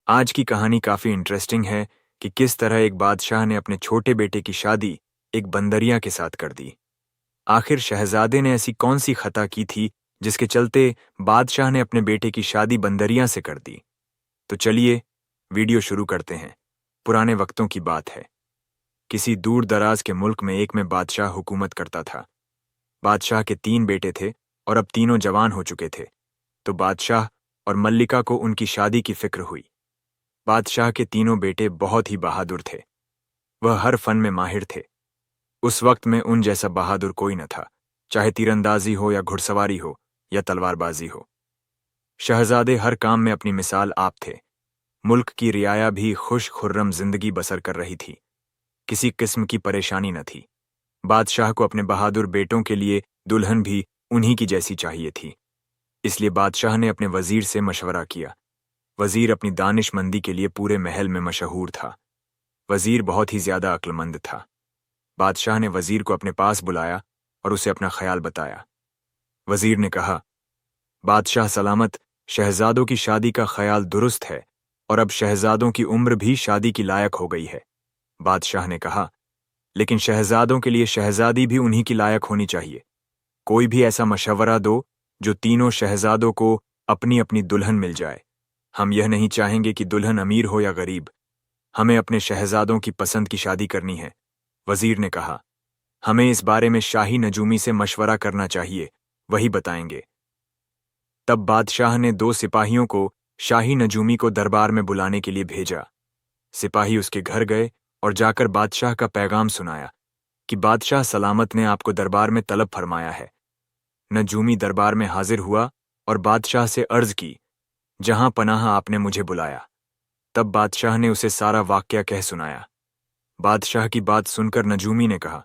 आज की कहानी काफी इंटरेस्टिंग है कि किस तरह एक बादशाह ने अपने छोटे बेटे की शादी एक बंदरिया के साथ कर दी। आखिर शहजादे ने ऐसी कौन सी खता की थी जिसके चलते बादशाह ने अपने बेटे की शादी बंदरिया से कर दी। तो चलिए वीडियो शुरू करते हैं। पुराने वक्तों की बात है। किसी दूर दराज के मुल्क में एक में बादशाह हुकूमत करता था। बादशाह के 3 बेटे थे और अब तीनों जवान हो चुके थे। तो बादशाह और मल्लिका को उनकी शादी की फिक्र हुई। बादशाह के तीनों बेटे बहुत ही बहादुर थे। वह हर फन में माहिर थे। उस वक्त में उन जैसा बहादुर कोई न था, चाहे तीरंदाजी हो या घुड़सवारी हो या तलवारबाजी हो। शहजादे हर काम में अपनी मिसाल आप थे। मुल्क की रियाया भी खुश खुर्रम जिंदगी बसर कर रही थी। किसी किस्म की परेशानी न थी। बादशाह को अपने बहादुर बेटों के लिए दुल्हन भी उन्हीं की जैसी चाहिए थी। इसलिए बादशाह ने अपने वजीर से मशवरा किया। वजीर अपनी दानिशमंदी के लिए पूरे महल में मशहूर था। वजीर बहुत ही ज्यादा अक्लमंद था। बादशाह ने वजीर को अपने पास बुलाया और उसे अपना ख्याल बताया। वजीर ने कहा, बादशाह सलामत, शहजादों की शादी का ख्याल दुरुस्त है और अब शहजादों की उम्र भी शादी की लायक हो गई है। बादशाह ने कहा, लेकिन शहजादों के लिए शहजादी भी उन्हीं की लायक होनी चाहिए। कोई भी ऐसा मशवरा दो जो तीनों शहजादों को अपनी अपनी दुल्हन मिल जाए। हम यह नहीं चाहेंगे कि दुल्हन अमीर हो या गरीब। हमें अपने शहजादों की पसंद की शादी करनी है। वजीर ने कहा, हमें इस बारे में शाही नजूमी से मशवरा करना चाहिए, वही बताएंगे। तब बादशाह ने 2 सिपाहियों को शाही नजूमी को दरबार में बुलाने के लिए भेजा। सिपाही उसके घर गए और जाकर बादशाह का पैगाम सुनाया कि बादशाह सलामत ने आपको दरबार में तलब फरमाया है। नजूमी दरबार में हाजिर हुआ और बादशाह से अर्ज की, जहां पनाह आपने मुझे बुलाया। तब बादशाह ने उसे सारा वाकया कह सुनाया। बादशाह की बात सुनकर नजूमी ने कहा,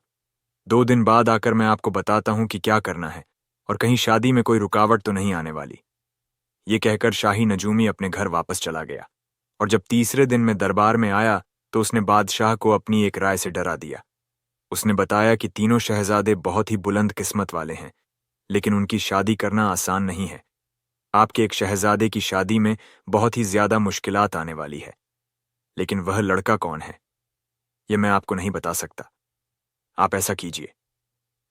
2 दिन बाद आकर मैं आपको बताता हूं कि क्या करना है और कहीं शादी में कोई रुकावट तो नहीं आने वाली। ये कहकर शाही नजूमी अपने घर वापस चला गया और जब तीसरे दिन में दरबार में आया तो उसने बादशाह को अपनी एक राय से डरा दिया। उसने बताया कि तीनों शहजादे बहुत ही बुलंद किस्मत वाले हैं, लेकिन उनकी शादी करना आसान नहीं है। आपके एक शहजादे की शादी में बहुत ही ज्यादा मुश्किलात आने वाली है। लेकिन वह लड़का कौन है, यह मैं आपको नहीं बता सकता। आप ऐसा कीजिए,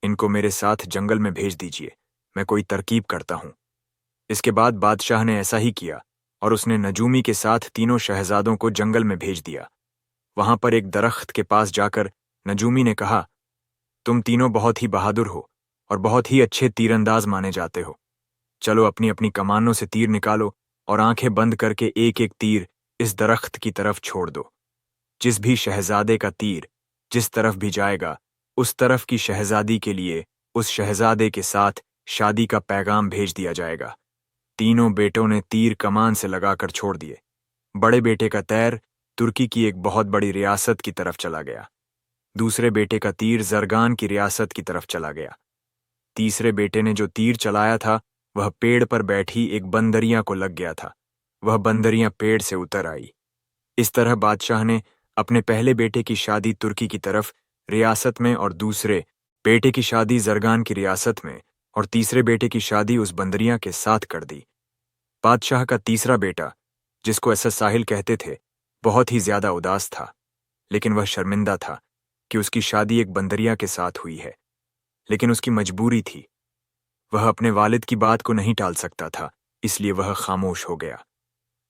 इनको मेरे साथ जंगल में भेज दीजिए, मैं कोई तरकीब करता हूं। इसके बाद बादशाह ने ऐसा ही किया और उसने नजूमी के साथ तीनों शहजादों को जंगल में भेज दिया। वहां पर एक दरख्त के पास जाकर नजूमी ने कहा, तुम तीनों बहुत ही बहादुर हो और बहुत ही अच्छे तीरंदाज माने जाते हो। चलो अपनी अपनी कमानों से तीर निकालो और आंखें बंद करके एक एक तीर इस दरख्त की तरफ छोड़ दो। जिस भी शहजादे का तीर जिस तरफ भी जाएगा, उस तरफ की शहजादी के लिए उस शहजादे के साथ शादी का पैगाम भेज दिया जाएगा। तीनों बेटों ने तीर कमान से लगाकर छोड़ दिए। बड़े बेटे का तैर तुर्की की एक बहुत बड़ी रियासत की तरफ चला गया। दूसरे बेटे का तीर जरगान की रियासत की तरफ चला गया। तीसरे बेटे ने जो तीर चलाया था वह पेड़ पर बैठी एक बंदरिया को लग गया था। वह बंदरिया पेड़ से उतर आई। इस तरह बादशाह ने अपने पहले बेटे की शादी तुर्की की तरफ रियासत में और दूसरे बेटे की शादी जरगान की रियासत में और तीसरे बेटे की शादी उस बंदरिया के साथ कर दी। बादशाह का तीसरा बेटा, जिसको ऐसा साहिल कहते थे, बहुत ही ज्यादा उदास था, लेकिन वह शर्मिंदा था कि उसकी शादी एक बंदरिया के साथ हुई है। लेकिन उसकी मजबूरी थी। वह अपने वालिद की बात को नहीं टाल सकता था, इसलिए वह खामोश हो गया।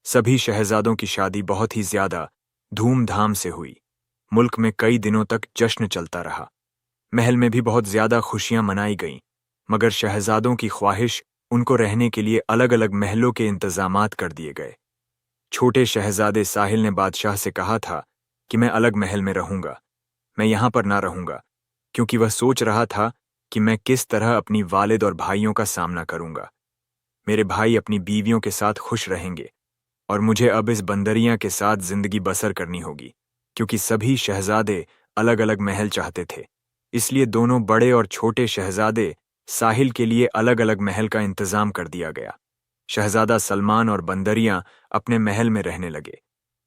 सभी शहजादों की शादी बहुत ही ज्यादा धूमधाम से हुई। मुल्क में कई दिनों तक जश्न चलता रहा। महल में भी बहुत ज्यादा खुशियां मनाई गईं, मगर शहजादों की ख्वाहिश उनको रहने के लिए अलग अलग महलों के इंतजामात कर दिए गए। छोटे शहजादे साहिल ने बादशाह से कहा था कि मैं अलग महल में रहूंगा, मैं यहां पर ना रहूंगा, क्योंकि वह सोच रहा था कि मैं किस तरह अपनी वालिद और भाइयों का सामना करूंगा। मेरे भाई अपनी बीवियों के साथ खुश रहेंगे और मुझे अब इस बंदरिया के साथ जिंदगी बसर करनी होगी, क्योंकि सभी शहजादे अलग अलग महल चाहते थे। इसलिए दोनों बड़े और छोटे शहजादे साहिल के लिए अलग अलग महल का इंतजाम कर दिया गया। शहजादा सलमान और बंदरिया अपने महल में रहने लगे।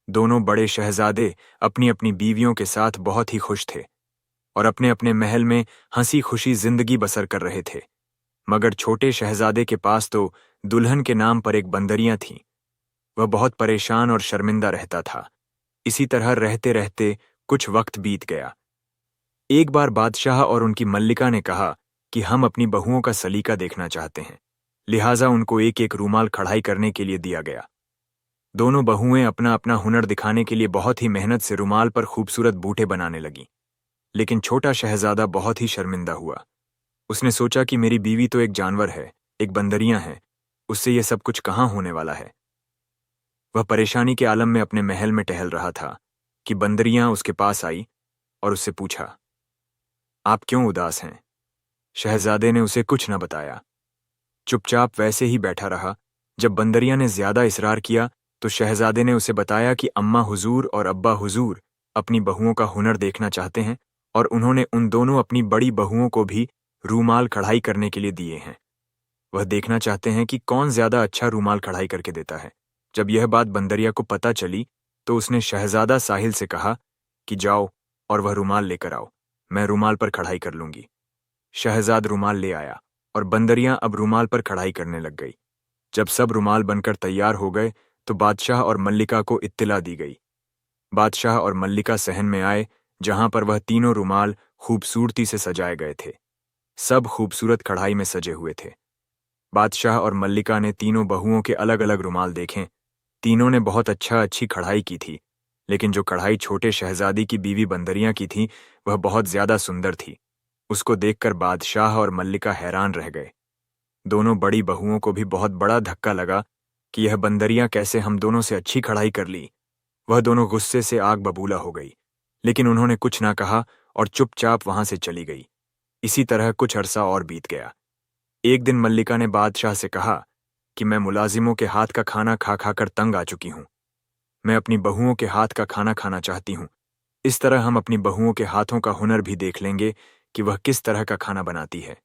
दोनों बड़े शहजादे अपनी अपनी बीवियों के साथ बहुत ही खुश थे और अपने अपने महल में हंसी खुशी जिंदगी बसर कर रहे थे। मगर छोटे शहजादे के पास तो दुल्हन के नाम पर एक बंदरिया थी। वह बहुत परेशान और शर्मिंदा रहता था। इसी तरह रहते रहते कुछ वक्त बीत गया। एक बार बादशाह और उनकी मल्लिका ने कहा कि हम अपनी बहुओं का सलीका देखना चाहते हैं, लिहाजा उनको एक एक रूमाल कढ़ाई करने के लिए दिया गया। दोनों बहुएं अपना अपना हुनर दिखाने के लिए बहुत ही मेहनत से रुमाल पर खूबसूरत बूटे बनाने लगीं। लेकिन छोटा शहजादा बहुत ही शर्मिंदा हुआ। उसने सोचा कि मेरी बीवी तो एक जानवर है, एक बंदरियां है, उससे यह सब कुछ कहाँ होने वाला है। वह परेशानी के आलम में अपने महल में टहल रहा था कि बंदरियां उसके पास आई और उससे पूछा, आप क्यों उदास हैं? शहजादे ने उसे कुछ न बताया, चुपचाप वैसे ही बैठा रहा। जब बंदरिया ने ज्यादा इसरार किया तो शहजादे ने उसे बताया कि अम्मा हुजूर और अब्बा हुजूर अपनी बहुओं का हुनर देखना चाहते हैं और उन्होंने उन दोनों अपनी बड़ी बहुओं को भी रूमाल कढ़ाई करने के लिए दिए हैं। वह देखना चाहते हैं कि कौन ज्यादा अच्छा रूमाल कढ़ाई करके देता है। जब यह बात बंदरिया को पता चली तो उसने शहजादा साहिल से कहा कि जाओ और वह रूमाल लेकर आओ, मैं रूमाल पर कढ़ाई कर लूंगी। शहजाद रूमाल ले आया और बंदरियां अब रूमाल पर कढ़ाई करने लग गई। जब सब रूमाल बनकर तैयार हो गए तो बादशाह और मल्लिका को इत्तिला दी गई। बादशाह और मल्लिका सहन में आए, जहां पर वह तीनों रूमाल खूबसूरती से सजाए गए थे। सब खूबसूरत कढ़ाई में सजे हुए थे। बादशाह और मल्लिका ने तीनों बहुओं के अलग अलग रूमाल देखे। तीनों ने बहुत अच्छी कढ़ाई की थी, लेकिन जो कढ़ाई छोटे शहजादी की बीवी बंदरियां की थी वह बहुत ज्यादा सुंदर थी। उसको देखकर बादशाह और मल्लिका हैरान रह गए। दोनों बड़ी बहुओं को भी बहुत बड़ा धक्का लगा कि यह बंदरियां कैसे हम दोनों से अच्छी कढ़ाई कर ली। वह दोनों गुस्से से आग बबूला हो गई, लेकिन उन्होंने कुछ ना कहा और चुपचाप वहां से चली गई। इसी तरह कुछ अरसा और बीत गया। एक दिन मल्लिका ने बादशाह से कहा कि मैं मुलाजिमों के हाथ का खाना खा खाकर तंग आ चुकी हूं। मैं अपनी बहुओं के हाथ का खाना खाना चाहती हूं। इस तरह हम अपनी बहुओं के हाथों का हुनर भी देख लेंगे कि वह किस तरह का खाना बनाती है।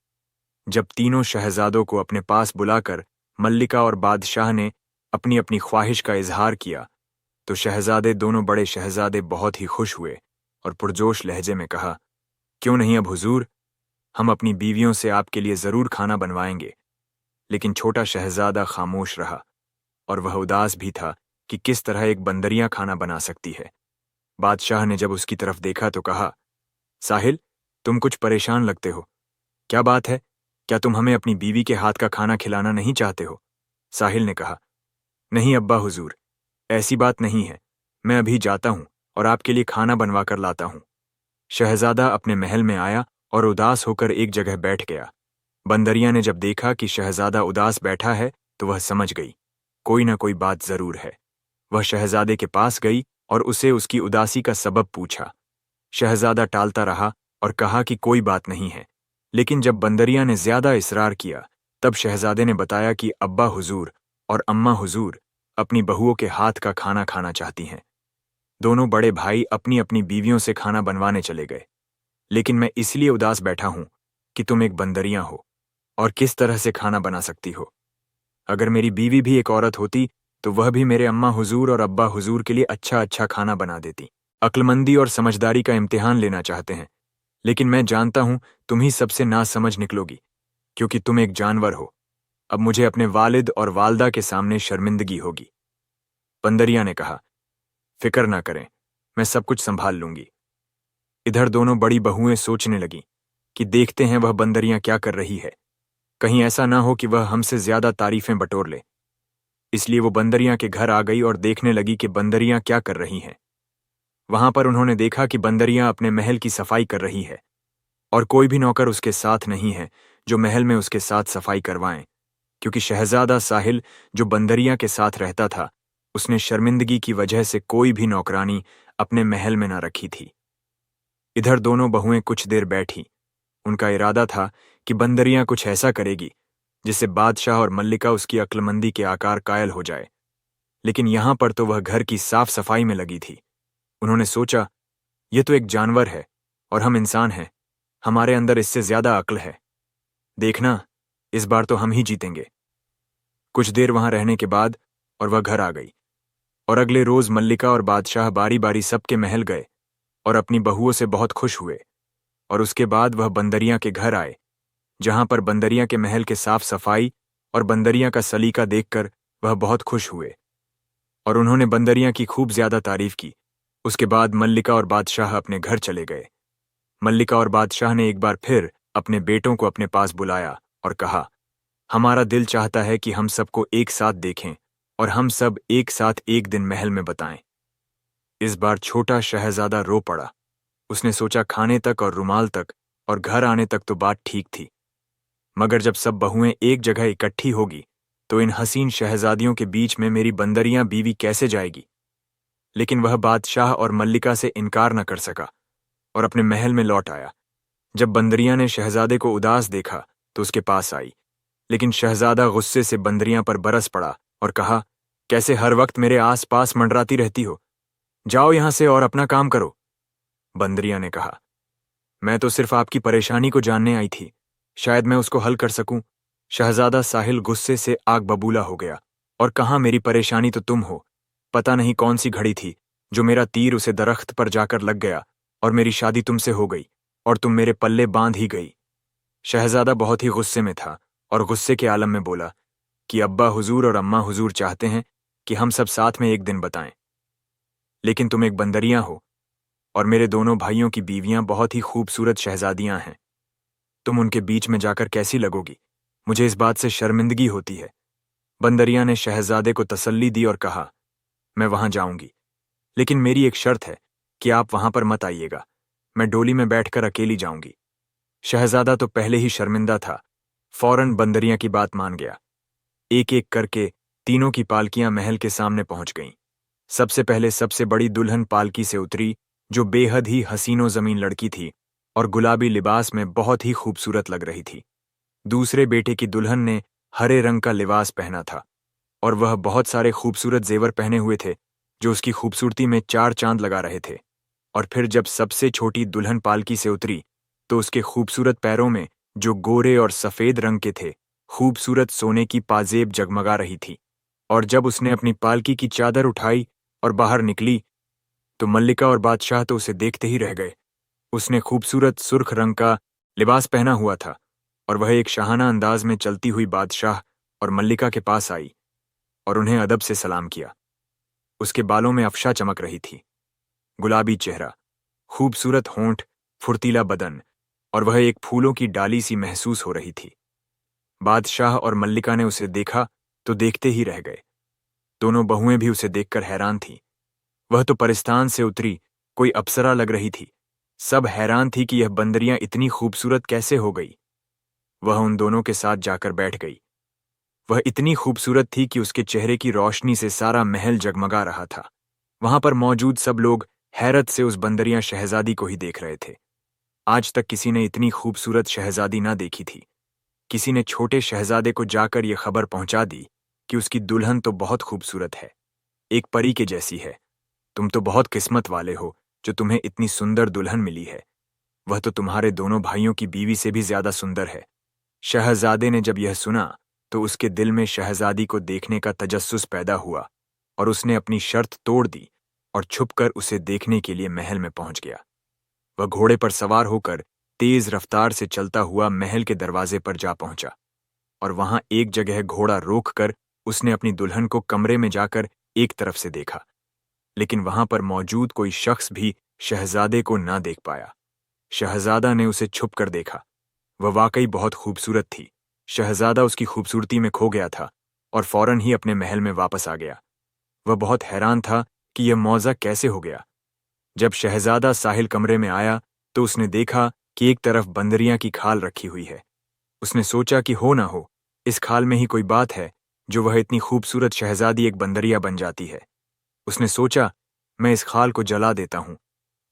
जब तीनों शहजादों को अपने पास बुलाकर मल्लिका और बादशाह ने अपनी अपनी ख्वाहिश का इजहार किया तो शहजादे दोनों बड़े शहजादे बहुत ही खुश हुए और पुरजोश लहजे में कहा, क्यों नहीं अब हुजूर, हम अपनी बीवियों से आपके लिए जरूर खाना बनवाएंगे। लेकिन छोटा शहजादा खामोश रहा और वह उदास भी था कि किस तरह एक बंदरियां खाना बना सकती है। बादशाह ने जब उसकी तरफ देखा तो कहा, साहिल, तुम कुछ परेशान लगते हो, क्या बात है? क्या तुम हमें अपनी बीवी के हाथ का खाना खिलाना नहीं चाहते हो? साहिल ने कहा, नहीं अब्बा हुजूर, ऐसी बात नहीं है, मैं अभी जाता हूं और आपके लिए खाना बनवा कर लाता हूं। शहजादा अपने महल में आया और उदास होकर एक जगह बैठ गया। बंदरिया ने जब देखा कि शहजादा उदास बैठा है तो वह समझ गई, कोई ना कोई बात जरूर है। वह शहजादे के पास गई और उसे उसकी उदासी का सबब पूछा। शहजादा टालता रहा और कहा कि कोई बात नहीं है। लेकिन जब बंदरिया ने ज्यादा इसरार किया तब शहजादे ने बताया कि अब्बा हुजूर और अम्मा हुजूर अपनी बहुओं के हाथ का खाना खाना चाहती हैं। दोनों बड़े भाई अपनी अपनी बीवियों से खाना बनवाने चले गए। लेकिन मैं इसलिए उदास बैठा हूं कि तुम एक बंदरिया हो और किस तरह से खाना बना सकती हो। अगर मेरी बीवी भी एक औरत होती तो वह भी मेरे अम्मा हुजूर और अब्बा हुजूर के लिए अच्छा खाना बना देती। अक्लमंदी और समझदारी का इम्तिहान लेना चाहते हैं, लेकिन मैं जानता हूं तुम ही सबसे नासमझ निकलोगी, क्योंकि तुम एक जानवर हो। अब मुझे अपने वालिद और वालदा के सामने शर्मिंदगी होगी। बंदरिया ने कहा, फिक्र ना करें, मैं सब कुछ संभाल लूंगी। इधर दोनों बड़ी बहुएं सोचने लगीं कि देखते हैं वह बंदरियां क्या कर रही है, कहीं ऐसा ना हो कि वह हमसे ज्यादा तारीफें बटोर ले। इसलिए वो बंदरियां के घर आ गई और देखने लगी कि बंदरियां क्या कर रही हैं। वहां पर उन्होंने देखा कि बंदरियां अपने महल की सफाई कर रही है और कोई भी नौकर उसके साथ नहीं है जो महल में उसके साथ सफाई करवाएं, क्योंकि शहजादा साहिल जो बंदरियां के साथ रहता था उसने शर्मिंदगी की वजह से कोई भी नौकरानी अपने महल में न रखी थी। इधर दोनों बहुएं कुछ देर बैठी। उनका इरादा था कि बंदरियां कुछ ऐसा करेगी जिससे बादशाह और मल्लिका उसकी अक्लमंदी के आकार कायल हो जाए। लेकिन यहां पर तो वह घर की साफ सफाई में लगी थी। उन्होंने सोचा, यह तो एक जानवर है और हम इंसान हैं, हमारे अंदर इससे ज्यादा अक्ल है। देखना, इस बार तो हम ही जीतेंगे। कुछ देर वहां रहने के बाद और वह घर आ गई और अगले रोज मल्लिका और बादशाह बारी बारी सबके महल गए और अपनी बहुओं से बहुत खुश हुए। और उसके बाद वह बंदरियां के घर आए, जहां पर बंदरिया के महल के साफ सफाई और बंदरिया का सलीका देखकर वह बहुत खुश हुए। और उन्होंने बंदरियां की खूब ज्यादा तारीफ की। उसके बाद मल्लिका और बादशाह अपने घर चले गए। मल्लिका और बादशाह ने एक बार फिर अपने बेटों को अपने पास बुलाया और कहा, हमारा दिल चाहता है कि हम सबको एक साथ देखें और हम सब एक साथ एक दिन महल में बताएं। इस बार छोटा शहजादा रो पड़ा। उसने सोचा खाने तक और रुमाल तक और घर आने तक तो बात ठीक थी, मगर जब सब बहुएं एक जगह इकट्ठी होगी तो इन हसीन शहजादियों के बीच में मेरी बंदरियां बीवी कैसे जाएगी। लेकिन वह बादशाह और मल्लिका से इनकार न कर सका और अपने महल में लौट आया। जब बंदरियां ने शहजादे को उदास देखा तो उसके पास आई, लेकिन शहजादा गुस्से से बंदरियां पर बरस पड़ा और कहा, कैसे हर वक्त मेरे आस पास मंडराती रहती हो, जाओ यहां से और अपना काम करो। बंदरियां ने कहा, मैं तो सिर्फ आपकी परेशानी को जानने आई थी, शायद मैं उसको हल कर सकूं। शहजादा साहिल गुस्से से आग बबूला हो गया और कहा, मेरी परेशानी तो तुम हो। पता नहीं कौन सी घड़ी थी जो मेरा तीर उसे दरख्त पर जाकर लग गया और मेरी शादी तुमसे हो गई और तुम मेरे पल्ले बांध ही गई। शहजादा बहुत ही गुस्से में था और गुस्से के आलम में बोला कि अब्बा हुजूर और अम्मा हुजूर चाहते हैं कि हम सब साथ में एक दिन बताएं, लेकिन तुम एक बंदरियां हो और मेरे दोनों भाइयों की बीवियां बहुत ही खूबसूरत शहजादियां हैं। तुम उनके बीच में जाकर कैसी लगोगी, मुझे इस बात से शर्मिंदगी होती है। बंदरियां ने शहजादे को तसल्ली दी और कहा, मैं वहां जाऊंगी, लेकिन मेरी एक शर्त है कि आप वहां पर मत आइएगा, मैं डोली में बैठकर अकेली जाऊंगी। शहजादा तो पहले ही शर्मिंदा था, फौरन बंदरियां की बात मान गया। एक एक करके तीनों की पालकियां महल के सामने पहुंच गईं। सबसे पहले सबसे बड़ी दुल्हन पालकी से उतरी, जो बेहद ही हसीनो जमीन लड़की थी और गुलाबी लिबास में बहुत ही खूबसूरत लग रही थी। दूसरे बेटे की दुल्हन ने हरे रंग का लिबास पहना था और वह बहुत सारे खूबसूरत जेवर पहने हुए थे जो उसकी खूबसूरती में चार चांद लगा रहे थे। और फिर जब सबसे छोटी दुल्हन पालकी से उतरी तो उसके खूबसूरत पैरों में, जो गोरे और सफेद रंग के थे, खूबसूरत सोने की पाजेब जगमगा रही थी। और जब उसने अपनी पालकी की चादर उठाई और बाहर निकली तो मल्लिका और बादशाह तो उसे देखते ही रह गए। उसने खूबसूरत सुर्ख रंग का लिबास पहना हुआ था और वह एक शाहाना अंदाज में चलती हुई बादशाह और मल्लिका के पास आई और उन्हें अदब से सलाम किया। उसके बालों में अफशा चमक रही थी, गुलाबी चेहरा, खूबसूरत होंठ, फुर्तीला बदन, और वह एक फूलों की डाली सी महसूस हो रही थी। बादशाह और मल्लिका ने उसे देखा तो देखते ही रह गए। दोनों बहुएं भी उसे देखकर हैरान थीं। वह तो परिस्तान से उतरी कोई अप्सरा लग रही थी। सब हैरान थी कि यह बंदरियां इतनी खूबसूरत कैसे हो गई। वह उन दोनों के साथ जाकर बैठ गई। वह इतनी खूबसूरत थी कि उसके चेहरे की रोशनी से सारा महल जगमगा रहा था। वहां पर मौजूद सब लोग हैरत से उस बंदरियां शहजादी को ही देख रहे थे। आज तक किसी ने इतनी खूबसूरत शहजादी ना देखी थी। किसी ने छोटे शहजादे को जाकर यह खबर पहुंचा दी कि उसकी दुल्हन तो बहुत खूबसूरत है, एक परी के जैसी है। तुम तो बहुत किस्मत वाले हो जो तुम्हें इतनी सुंदर दुल्हन मिली है। वह तो तुम्हारे दोनों भाइयों की बीवी से भी ज्यादा सुंदर है। शहजादे ने जब यह सुना तो उसके दिल में शहजादी को देखने का तजस्सुस पैदा हुआ और उसने अपनी शर्त तोड़ दी और छुपकर उसे देखने के लिए महल में पहुंच गया। वह घोड़े पर सवार होकर तेज रफ्तार से चलता हुआ महल के दरवाजे पर जा पहुंचा और वहां एक जगह घोड़ा रोककर उसने अपनी दुल्हन को कमरे में जाकर एक तरफ से देखा, लेकिन वहां पर मौजूद कोई शख्स भी शहजादे को ना देख पाया। शहजादा ने उसे छुप कर देखा। वह वाकई बहुत खूबसूरत थी। शहजादा उसकी खूबसूरती में खो गया था और फौरन ही अपने महल में वापस आ गया। वह बहुत हैरान था कि यह मौजा कैसे हो गया। जब शहजादा साहिल कमरे में आया तो उसने देखा कि एक तरफ बंदरियां की खाल रखी हुई है। उसने सोचा कि हो ना हो, इस खाल में ही कोई बात है जो वह इतनी खूबसूरत शहजादी एक बंदरिया बन जाती है। उसने सोचा, मैं इस खाल को जला देता हूं,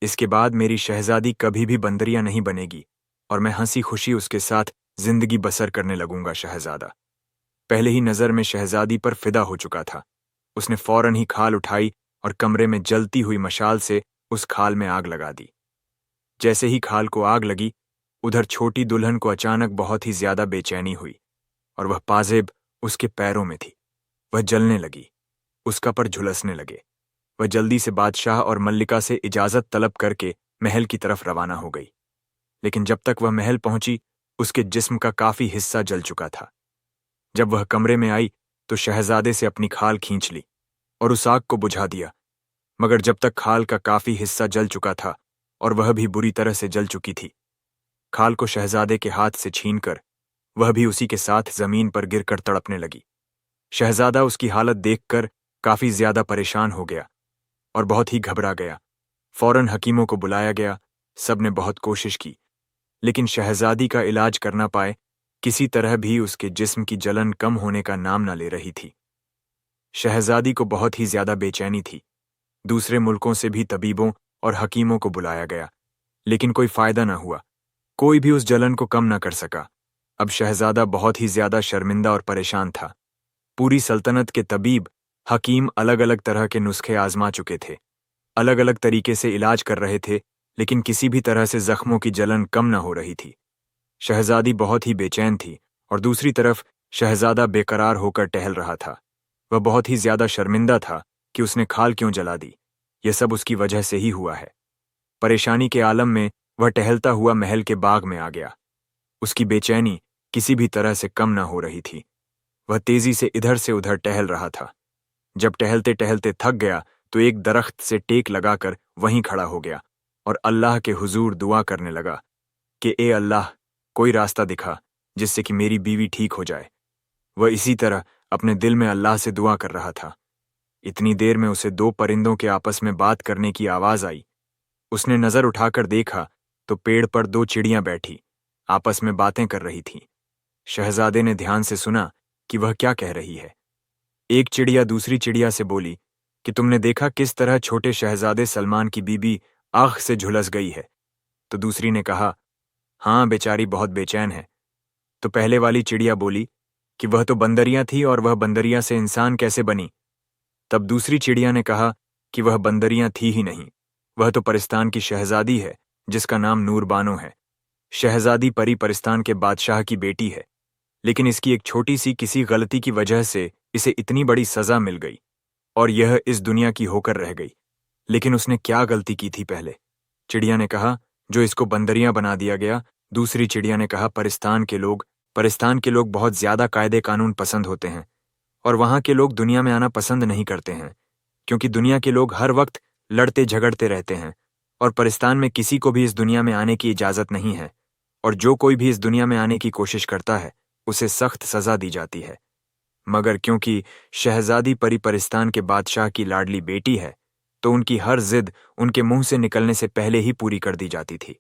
इसके बाद मेरी शहजादी कभी भी बंदरिया नहीं बनेगी और मैं हंसी खुशी उसके साथ जिंदगी बसर करने लगूंगा। शहजादा पहले ही नजर में शहजादी पर फिदा हो चुका था। उसने फौरन ही खाल उठाई और कमरे में जलती हुई मशाल से उस खाल में आग लगा दी। जैसे ही खाल को आग लगी, उधर छोटी दुल्हन को अचानक बहुत ही ज्यादा बेचैनी हुई और वह पाजेब उसके पैरों में थी। वह जलने लगी, उसका पर झुलसने लगे। वह जल्दी से बादशाह और मल्लिका से इजाजत तलब करके महल की तरफ रवाना हो गई, लेकिन जब तक वह महल पहुंची उसके जिस्म का काफी हिस्सा जल चुका था। जब वह कमरे में आई तो शहजादे से अपनी खाल खींच ली। और उस आग को बुझा दिया, मगर जब तक खाल का काफी हिस्सा जल चुका था और वह भी बुरी तरह से जल चुकी थी। खाल को शहजादे के हाथ से छीनकर वह भी उसी के साथ जमीन पर गिरकर तड़पने लगी। शहजादा उसकी हालत देखकर काफी ज्यादा परेशान हो गया और बहुत ही घबरा गया। फौरन हकीमों को बुलाया गया। सबने बहुत कोशिश की, लेकिन शहजादी का इलाज कर ना पाए। किसी तरह भी उसके जिस्म की जलन कम होने का नाम न ले रही थी। शहजादी को बहुत ही ज्यादा बेचैनी थी। दूसरे मुल्कों से भी तबीबों और हकीमों को बुलाया गया, लेकिन कोई फायदा न हुआ। कोई भी उस जलन को कम न कर सका। अब शहजादा बहुत ही ज्यादा शर्मिंदा और परेशान था। पूरी सल्तनत के तबीब, हकीम अलग अलग तरह के नुस्खे आजमा चुके थे, अलग अलग तरीके से इलाज कर रहे थे, लेकिन किसी भी तरह से जख्मों की जलन कम न हो रही थी। शहजादी बहुत ही बेचैन थी और दूसरी तरफ शहजादा बेकरार होकर टहल रहा था। वह बहुत ही ज्यादा शर्मिंदा था कि उसने खाल क्यों जला दी। यह सब उसकी वजह से ही हुआ है। परेशानी के आलम में वह टहलता हुआ महल के बाग में आ गया। उसकी बेचैनी किसी भी तरह से कम न हो रही थी। वह तेजी से इधर से उधर टहल रहा था। जब टहलते टहलते थक गया तो एक दरख्त से टेक लगाकर वहीं खड़ा हो गया और अल्लाह के हुजूर दुआ करने लगा कि ए अल्लाह, कोई रास्ता दिखा जिससे कि मेरी बीवी ठीक हो जाए। वह इसी तरह अपने दिल में अल्लाह से दुआ कर रहा था। इतनी देर में उसे दो परिंदों के आपस में बात करने की आवाज आई। उसने नजर उठाकर देखा तो पेड़ पर दो चिड़ियां बैठी आपस में बातें कर रही थीं। शहजादे ने ध्यान से सुना कि वह क्या कह रही है। एक चिड़िया दूसरी चिड़िया से बोली कि तुमने देखा किस तरह छोटे शहजादे सलमान की बीबी आग से झुलस गई है। तो दूसरी ने कहा, हाँ, बेचारी बहुत बेचैन है। तो पहले वाली चिड़िया बोली कि वह तो बंदरियां थी और वह बंदरियां से इंसान कैसे बनी। तब दूसरी चिड़िया ने कहा कि वह बंदरियां थी ही नहीं, वह तो परिस्तान की शहजादी है जिसका नाम नूरबानो है। शहजादी परी परिस्तान के बादशाह की बेटी है, लेकिन इसकी एक छोटी सी किसी गलती की वजह से इसे इतनी बड़ी सजा मिल गई और यह इस दुनिया की होकर रह गई। लेकिन उसने क्या गलती की थी पहले? चिड़िया ने कहा, जो इसको बंदरियां बना दिया गया। दूसरी चिड़िया ने कहा, परिस्तान के लोग बहुत ज्यादा कायदे कानून पसंद होते हैं और वहां के लोग दुनिया में आना पसंद नहीं करते हैं, क्योंकि दुनिया के लोग हर वक्त लड़ते झगड़ते रहते हैं और परिस्तान में किसी को भी इस दुनिया में आने की इजाजत नहीं है, और जो कोई भी इस दुनिया में आने की कोशिश करता है उसे सख्त सजा दी जाती है। मगर क्योंकि शहजादी परी परिस्तान के बादशाह की लाडली बेटी है, तो उनकी हर जिद उनके मुंह से निकलने से पहले ही पूरी कर दी जाती थी।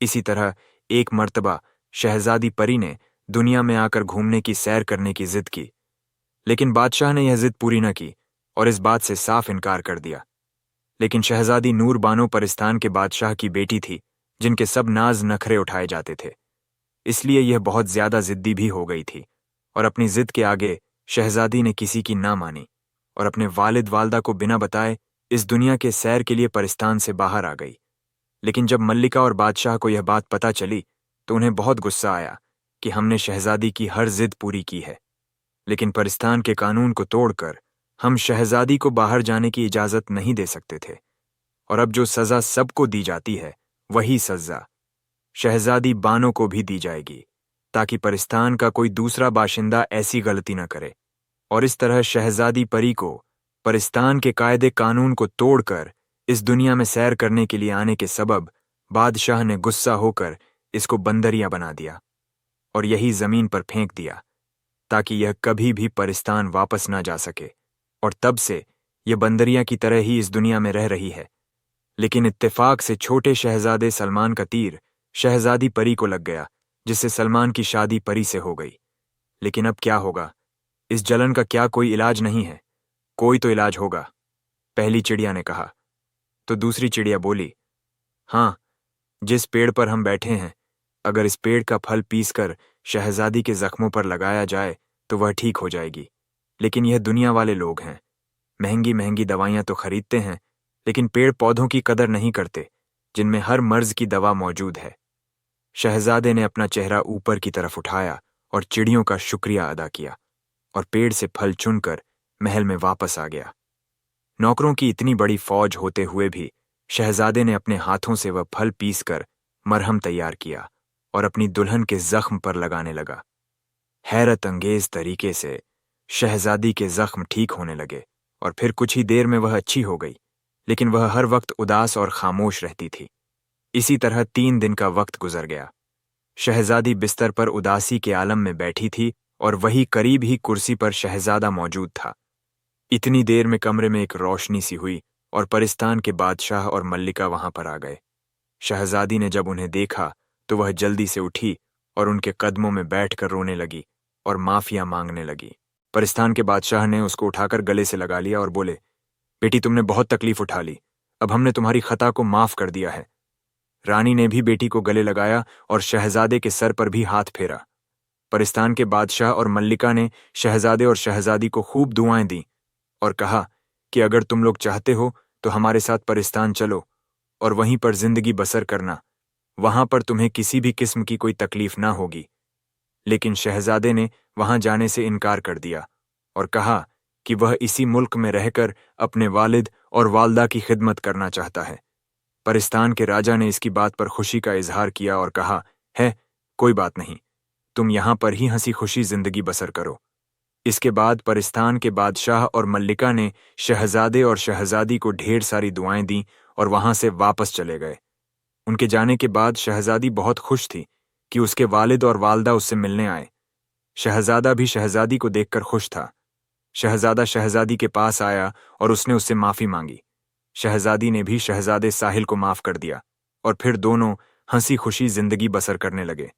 इसी तरह एक मर्तबा शहजादी परी ने दुनिया में आकर घूमने की सैर करने की जिद की, लेकिन बादशाह ने यह जिद पूरी न की और इस बात से साफ इनकार कर दिया। लेकिन शहजादी नूर बानो परिस्तान के बादशाह की बेटी थी, जिनके सब नाज नखरे उठाए जाते थे। इसलिए यह बहुत ज्यादा जिद्दी भी हो गई थी और अपनी जिद के आगे शहजादी ने किसी की ना मानी और अपने वालिद वालदा को बिना बताए इस दुनिया के सैर के लिए परिस्तान से बाहर आ गई। लेकिन जब मल्लिका और बादशाह को यह बात पता चली तो उन्हें बहुत गुस्सा आया कि हमने शहजादी की हर जिद पूरी की है, लेकिन परिस्तान के कानून को तोड़कर हम शहजादी को बाहर जाने की इजाजत नहीं दे सकते थे। और अब जो सजा सबको दी जाती है वही सजा शहजादी बानो को भी दी जाएगी, ताकि परिस्तान का कोई दूसरा बाशिंदा ऐसी गलती न करे। और इस तरह शहजादी परी को परिस्तान के कायदे कानून को तोड़कर इस दुनिया में सैर करने के लिए आने के सबब बादशाह ने गुस्सा होकर इसको बंदरिया बना दिया और यही जमीन पर फेंक दिया, ताकि यह कभी भी परिस्तान वापस ना जा सके। और तब से यह बंदरिया की तरह ही इस दुनिया में रह रही है। लेकिन इत्तेफाक से छोटे शहजादे सलमान का तीर शहजादी परी को लग गया, जिससे सलमान की शादी परी से हो गई। लेकिन अब क्या होगा? इस जलन का क्या कोई इलाज नहीं है? कोई तो इलाज होगा, पहली चिड़िया ने कहा। तो दूसरी चिड़िया बोली, हाँ, जिस पेड़ पर हम बैठे हैं, अगर इस पेड़ का फल पीसकर शहजादी के जख्मों पर लगाया जाए तो वह ठीक हो जाएगी। लेकिन यह दुनिया वाले लोग हैं, महंगी महंगी दवाइयां तो खरीदते हैं, लेकिन पेड़ पौधों की कदर नहीं करते जिनमें हर मर्ज की दवा मौजूद है। शहजादे ने अपना चेहरा ऊपर की तरफ उठाया और चिड़ियों का शुक्रिया अदा किया और पेड़ से फल चुनकर महल में वापस आ गया। नौकरों की इतनी बड़ी फौज होते हुए भी शहजादे ने अपने हाथों से वह फल पीसकर मरहम तैयार किया और अपनी दुल्हन के जख्म पर लगाने लगा। हैरत अंगेज तरीके से शहजादी के जख्म ठीक होने लगे और फिर कुछ ही देर में वह अच्छी हो गई, लेकिन वह हर वक्त उदास और खामोश रहती थी। इसी तरह 3 दिन का वक्त गुजर गया। शहजादी बिस्तर पर उदासी के आलम में बैठी थी और वही करीब ही कुर्सी पर शहजादा मौजूद था। इतनी देर में कमरे में एक रोशनी सी हुई और परिस्तान के बादशाह और मल्लिका वहां पर आ गए। शहजादी ने जब उन्हें देखा तो वह जल्दी से उठी और उनके कदमों में बैठकर रोने लगी और माफिया मांगने लगी। परिस्तान के बादशाह ने उसको उठाकर गले से लगा लिया और बोले, बेटी, तुमने बहुत तकलीफ उठा ली, अब हमने तुम्हारी खता को माफ कर दिया है। रानी ने भी बेटी को गले लगाया और शहजादे के सर पर भी हाथ फेरा। परिस्तान के बादशाह और मल्लिका ने शहजादे और शहजादी को खूब दुआएं दी और कहा कि अगर तुम लोग चाहते हो तो हमारे साथ परिस्तान चलो और वहीं पर जिंदगी बसर करना, वहां पर तुम्हें किसी भी किस्म की कोई तकलीफ ना होगी। लेकिन शहजादे ने वहां जाने से इनकार कर दिया और कहा कि वह इसी मुल्क में रहकर अपने वालिद और वालदा की खिदमत करना चाहता है। परिस्तान के राजा ने इसकी बात पर खुशी का इजहार किया और कहा, है कोई बात नहीं, तुम यहां पर ही हंसी खुशी जिंदगी बसर करो। इसके बाद परिस्तान के बादशाह और मल्लिका ने शहजादे और शहजादी को ढेर सारी दुआएं दी और वहां से वापस चले गए। उनके जाने के बाद शहजादी बहुत खुश थी कि उसके वालिद और वालदा उससे मिलने आए। शहजादा भी शहजादी को देखकर खुश था। शहजादा शहजादी के पास आया और उसने उससे माफी मांगी। शहजादी ने भी शहजादे साहिल को माफ कर दिया और फिर दोनों हंसी खुशी जिंदगी बसर करने लगे।